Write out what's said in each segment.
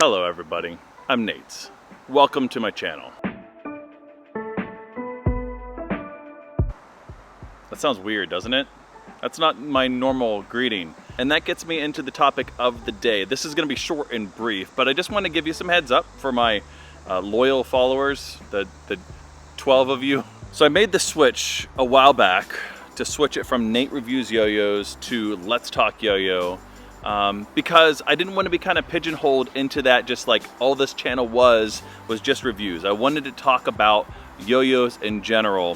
Hello everybody, I'm Nate. Welcome to my channel. That sounds weird, doesn't it? That's not my normal greeting. And that gets me into the topic of the day. This is gonna be short and brief, but I just want to give you some heads up for my loyal followers, the 12 of you. So I made the switch a while back to switch it from Nate Reviews Yo-Yos to Let's Talk Yo-Yo. Because I didn't want to be kind of pigeonholed into that, just like all this channel was just reviews. I wanted to talk about yo-yos in general,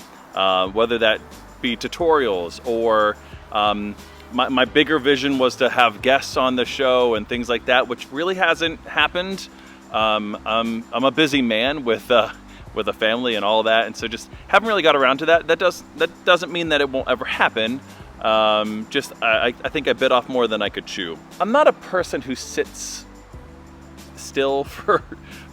whether that be tutorials or my bigger vision was to have guests on the show and things like that, which really hasn't happened. I'm a busy man with a family and all that, and so just haven't really got around to that. That doesn't mean that it won't ever happen. I think I bit off more than I could chew. I'm not a person who sits still for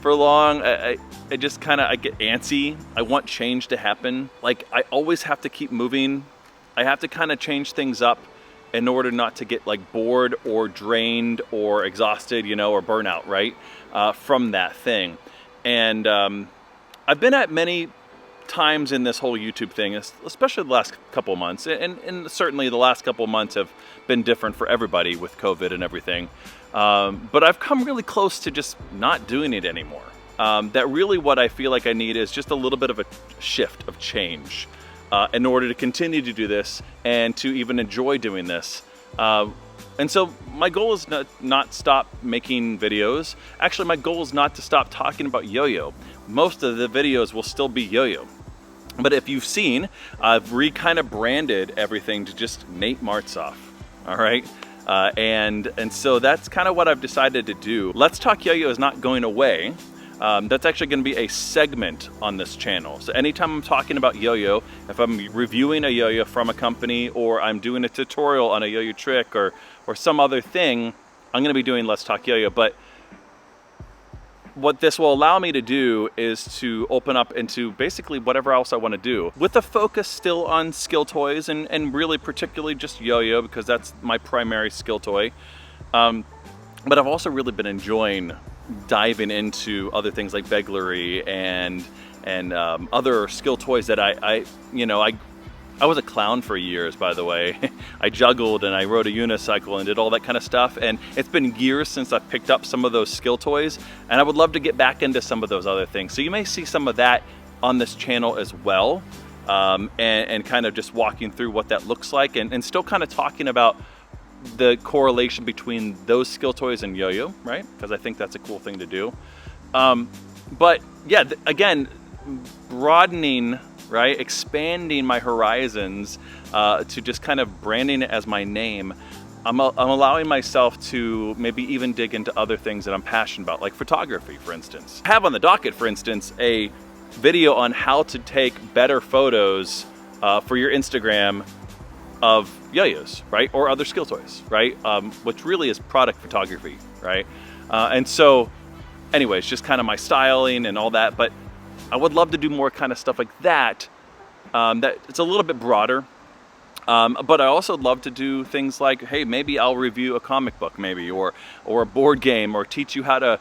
long. I just kind of, I get antsy. I want change to happen. Like, I always have to keep moving. I have to kind of change things up in order not to get like bored or drained or exhausted, you know, or burnout, right? From that thing. And I've been at many times in this whole YouTube thing, especially the last couple of months, and certainly the last couple of months have been different for everybody with COVID and everything. But I've come really close to just not doing it anymore. That really what I feel like I need is just a little bit of a shift of change in order to continue to do this and to even enjoy doing this. And so my goal is not stop making videos. Actually, my goal is not to stop talking about yo-yo. Most of the videos will still be yo-yo. But if you've seen, I've kind of branded everything to just Nate Martsoff, all right? And so that's kind of what I've decided to do. Let's Talk Yo-Yo is not going away. That's actually going to be a segment on this channel. So anytime I'm talking about yo-yo, if I'm reviewing a yo-yo from a company, or I'm doing a tutorial on a yo-yo trick or some other thing, I'm going to be doing Let's Talk Yo-Yo. But what this will allow me to do is to open up into basically whatever else I want to do, with a focus still on skill toys and really particularly just yo-yo, because that's my primary skill toy. But I've also really been enjoying diving into other things like beglery and other skill toys that I was a clown for years, by the way. I juggled and I rode a unicycle and did all that kind of stuff, and it's been years since I've picked up some of those skill toys, and I would love to get back into some of those other things. So you may see some of that on this channel as well, and kind of just walking through what that looks like, and still kind of talking about the correlation between those skill toys and yo-yo, right? Because I think that's a cool thing to do. But yeah, again, broadening, right? Expanding my horizons to just kind of branding it as my name. I'm allowing myself to maybe even dig into other things that I'm passionate about, like photography, for instance. I have on the docket, for instance, a video on how to take better photos for your Instagram of yo-yos, right? Or other skill toys, right? Which really is product photography, right? And so anyways, just kind of my styling and all that, but I would love to do more kind of stuff like that. That it's a little bit broader, but I also love to do things like, hey, maybe I'll review a comic book, maybe, or a board game, or teach you how to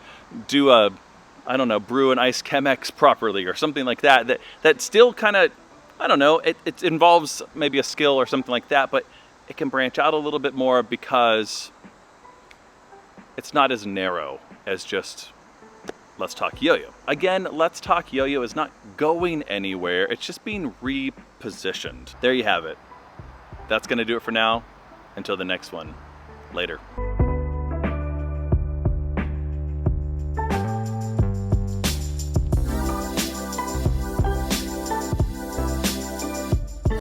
do I don't know, brew an iced Chemex properly, or something like that. That still kind of, I don't know, it involves maybe a skill or something like that, but it can branch out a little bit more because it's not as narrow as just Let's Talk Yo-Yo. Again, Let's Talk Yo-Yo is not going anywhere. It's just being repositioned. There you have it. That's going to do it for now. Until the next one. Later.